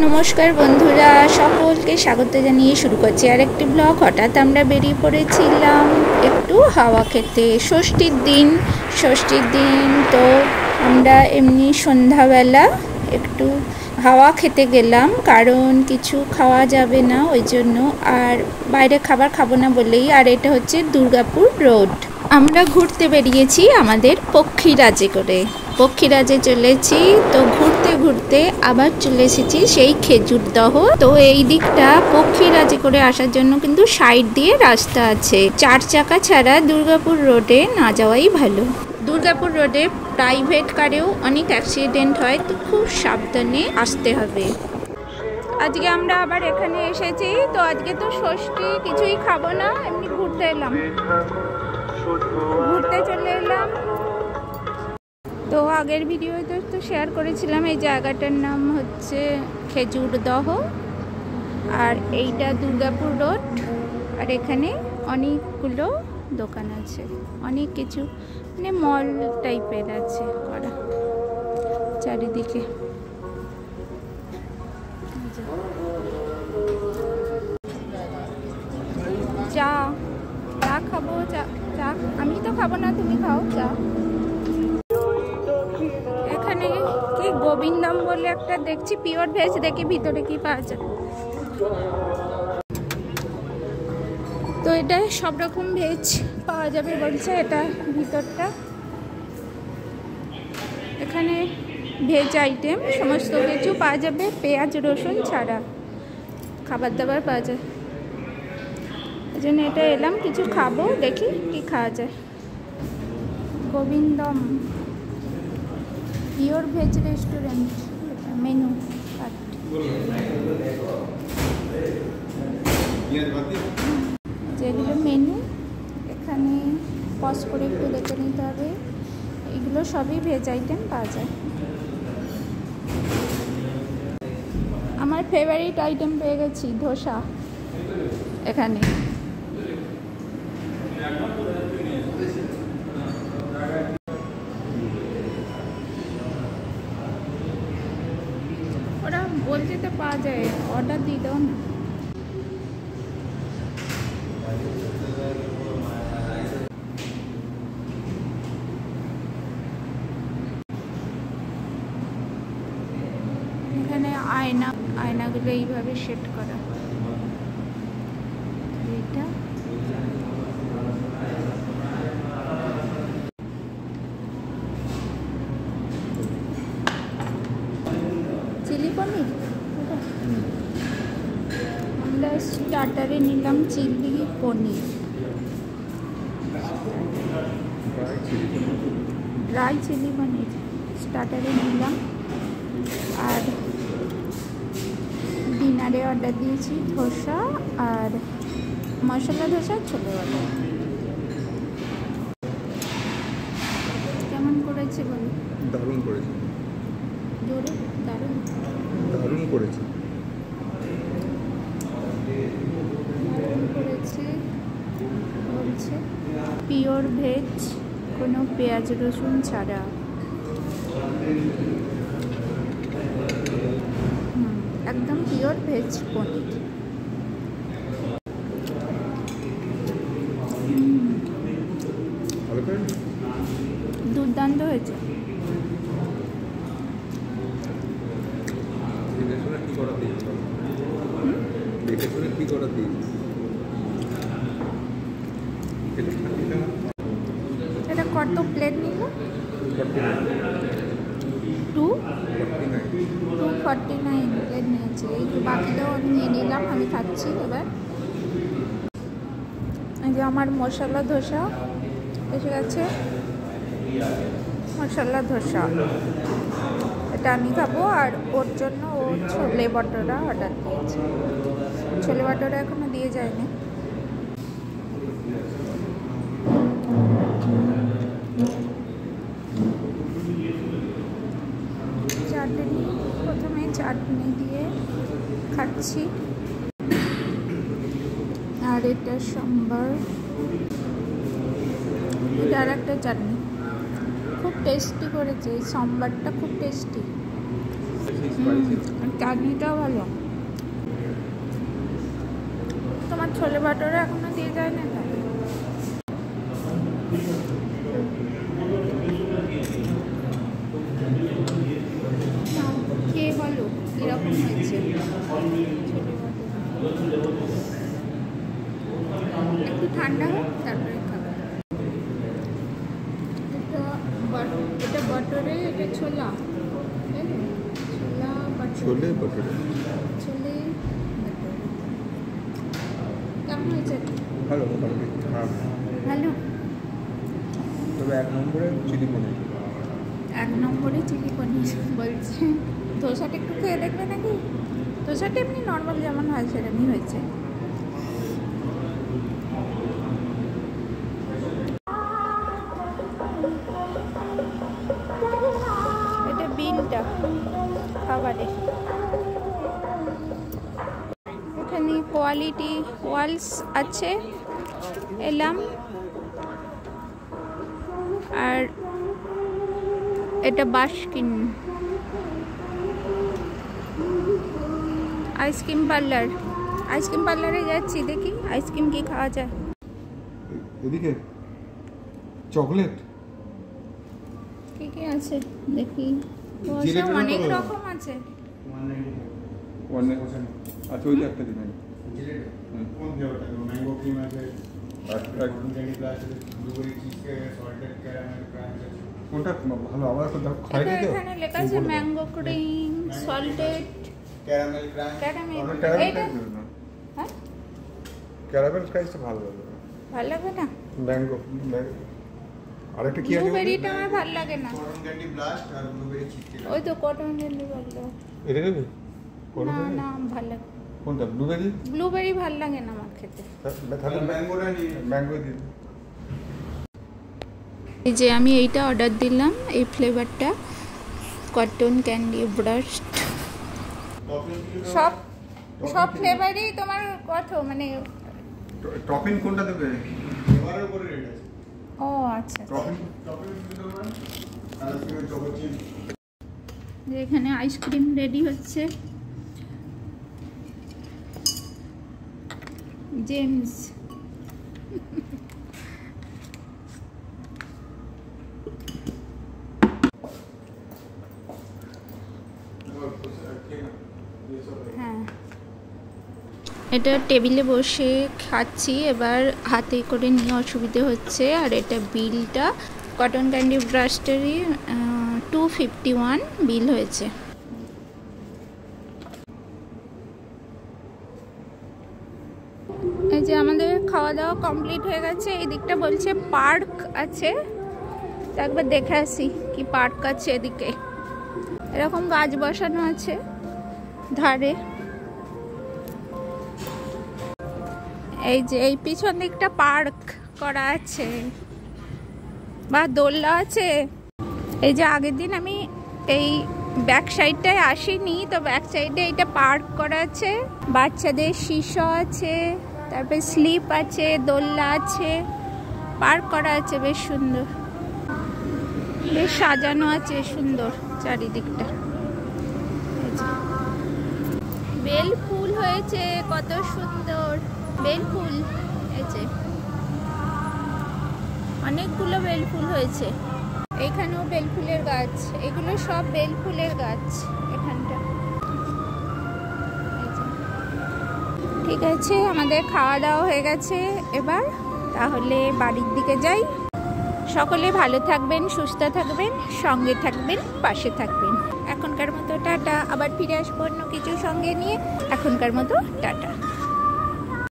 নমস্কার বন্ধুরা, সকলকে স্বাগত জানিয়ে শুরু করছি আর একটি ব্লগ। হঠাৎ আমরা বেরিয়ে পড়েছিলাম একটু হাওয়া খেতে। ষষ্ঠীর দিন তো আমরা এমনি সন্ধ্যাবেলা একটু হাওয়া খেতে গেলাম, কারণ কিছু খাওয়া যাবে না ওই জন্য, আর বাইরে খাবার খাবো না বলেই। আর এটা হচ্ছে দুর্গাপুর রোড। আমরা ঘুরতে বেরিয়েছি আমাদের পক্ষীরাজে করে। পক্ষীরাজে চলেছি, তো ঘুরতে ঘুরতে আবার চলে এসেছি সেই খেজুরদহ। তো এই দিকটা পক্ষীরাজে করে আসার জন্য কিন্তু সাইড দিয়ে রাস্তা আছে, 4 চাকা ছাড়া দুর্গাপুর রোডে না যাওয়াই ভালো। দুর্গাপুর রোডে প্রাইভেট কারেও অনেক অ্যাক্সিডেন্ট হয়, তো খুব সাবধানে আসতে হবে। আজকে আমরা আবার এখানে এসেছি, তো আজকে তো ষষ্ঠী, কিছুই খাবো না, এমনি ঘুরতে এলাম, ঘুরতে চলে এলাম। তো আগের ভিডিওতে তো শেয়ার করেছিলাম, এই জায়গাটার নাম হচ্ছে খেজুরদহ, আর এইটা দুর্গাপুর রোড। আর এখানে অনেকগুলো দোকান আছে, অনেক কিছু মানে মল টাইপের আছে করা চারিদিকে। চা খাবো, চা আমি তো খাবো না, তুমি খাও চা। এখানে কি গোবিন্দম বলে একটা দেখছি পিওর ভেজ, দেখি ভিতরে কি পাওয়া যায়। তো এটা সব রকম ভেজ পাওয়া যাবে বলছে, এটা ভিতরটা। এখানে ভেজ আইটেম সমস্ত কিছু পাওয়া যাবে, পেঁয়াজ রসুন ছাড়া খাবার দাবার পাওয়া যায়। এই জন্য এটা এলাম, কিছু খাবো, দেখি কি খাওয়া যায়। Govindam pure veg restaurant, menu card. যেগুলো মেনু এখানে পজ করে একটু দেখে নিতে হবে। এগুলো সবই ভেজ আইটেম পাওয়া যায়। আমার ফেভারিট আইটেম পেয়ে গেছি, ধোসা। এখানে ওরা বলতে তো পাওয়া যায়, অর্ডার দিয়ে দাও না। এখানে আয়নাগুলো এইভাবে সেট করা। এইটা চিলি পনির, আমরা স্টার্টারে নিলাম চিলি পনির, ড্রাই চিলি পনির স্টার্টারে নিলাম। আর ডিনারে অর্ডার দিয়েছি ধোসা আর মশলা ধোসা, ছোলে বাটা। কেমন করেছে বলো? দারুণ করেছে, জোরে দারুণ করেছে, বলছে পিওর ভেজ, কোনো পেঁয়াজ রসুন ছাড়া। একদম পিওর ভেজ পনির। দুর্দান্ত হয়েছে। এটা কত প্লেট নিল? 249 প্লেট নিয়েছে। এই বাকিটাও নিয়ে নিলাম, আমি খাচ্ছি এবার। এই যে আমার মশলা ধোসা এসে গেছে, মশলা ধোসা এটা আমি খাবো। আর ওর জন্য ও ছোলে বাটোরা অর্ডার দিয়েছে। ছোলে বাটোরা এখনো দিয়ে যায়নি। চাটনি, প্রথমে চাটনি দিয়ে খাচ্ছি, আর এটা সম্বার, এটা আর একটা চাটনি। খুব টেস্টি করেছে, এই সম্বারটা খুব টেস্টি। স্পাইসি। চাটনিটাও ভালো। তোমার ছোলে ভাটোরে এখনো দিয়ে যায় না তাহলে? কে বলো কিরকম হয়েছে? একটু ঠান্ডা হোক তারপরে খাবো। এটা বটরে, এটা ছোলা, ছোলা ছোলে ভটোরে। ছোলে কেমন হয়েছে? ভালো, মোটামুটি খারাপ না। ভালো। তবে 1 নম্বরে চিলি পনির। 1 নম্বরে চিলি পনির বলছে। ধোসাটা একটু খেয়ে দেখবে নাকি? ধোসাটা এমনি নর্মাল যেমন হয় সেরকমই হয়েছে। এটা বিলটা খাবারে। এখানে কোয়ালিটি ওয়ালস আছে, এলাম। আর এটা বাস্কিন আইসক্রিম পার্লার। আইসক্রিম পার্লারে যাচ্ছি, দেখি আইসক্রিম কি খাওয়া যায়। এদিকে চকলেট কি কি আছে দেখি। জিলেট অনেক কত? রকম আছে। আচ্ছা, ওই যে একটা দিন কোন ফ্লেভারটা? ম্যাঙ্গো ক্রিম আছে, ক্যান্ডি প্লাস আছে, ব্লুবেরি চিজ সল্টেড ক্যারামেল ক্রাঞ্চ আছে। কোনটা ভালো? আবার খাই এটা দিতে এখানে লেখা আছে ম্যাঙ্গো ক্রিম সল্টেড ক্যারামেল ক্রাঞ্চ। ক্যারামেল। ক্যারামেল এইটা হ্যাঁ ক্যারামেল স্কাইসটা ভালো লাগে। ভালো লাগে না? ম্যাঙ্গো আরেকটা কি আছে? ব্লুবেরিটা আমার ভালো লাগে না। কটন ক্যান্ডি ব্লাস্ট আর ব্লুবেরি চিজ কেক। ওই তো কটন ক্যান্ডি বললো। এটা দেবে? না না ভালো লাগে। কোনটা? ব্লুবেরি? ব্লুবেরি ভালো লাগে না আমার খেতে। তাহলে ম্যাঙ্গোটা নিয়ে ম্যাঙ্গো দিয়ে। এই যে আমি এইটা অর্ডার দিলাম, এই ফ্লেভারটা কটন ক্যান্ডি ব্রাস্ট। সব সব ফ্লেভারই তোমার কত মানে? টপিং কোনটা দেবে? ফ্লেভারের উপরে রেট আছে। ও আচ্ছা। টপিং দিতে পারবেন আইসক্রিমের চকো চিজ। এখানে আইসক্রিম রেডি হচ্ছে। জেমস হ্যাঁ, এটা টেবিলে বসে খাচ্ছি, এবার হাতে করে নিয়ে অসুবিধে হচ্ছে। আর এটা বিলটা কটন ক্যান্ডি ব্রাস্টারি 251 বিল হয়েছে। এই যে আমাদের খাওয়া দাওয়া কমপ্লিট হয়ে গেছে। এই দিকটা বলছে পার্ক আছে, তো একবার দেখে আসি কি পার্ক আছে এদিকে। এরকম গাছ বসানো আছে ধারে। এই যে এই পিছন দিকটা পার্ক করা আছে বা দোলনা আছে। এই যে আগের দিন আমি এই ব্যাক সাইডটায় আসিনি, তো ব্যাক সাইডে এটা পার্ক করা আছে। বাচ্চাদের শিশু আছে, তারপরে স্লিপ আছে, দোলনা আছে, পার্ক করা আছে। বেশ সুন্দর, বেশ সাজানো আছে সুন্দর চারিদিকটা। বেল ফুল হয়েছে কত সুন্দর বেল ফুল। এই যে অনেকগুলো বেল ফুল হয়েছে। এখানেও বেল ফুলের গাছ, এগুলো সব বেল ফুলের গাছ এখানটা। ঠিক আছে, আমাদের খাওয়া দাওয়া হয়ে গেছে, এবার তাহলে বাড়ির দিকে যাই। সকলে ভালো থাকবেন, সুস্থ থাকবেন, সঙ্গে থাকবেন, পাশে থাকবেন। এখনকার মতো টাটা। আবার ফিরে আসবো অন্য কিছু সঙ্গে নিয়ে। এখনকার মতো টাটা।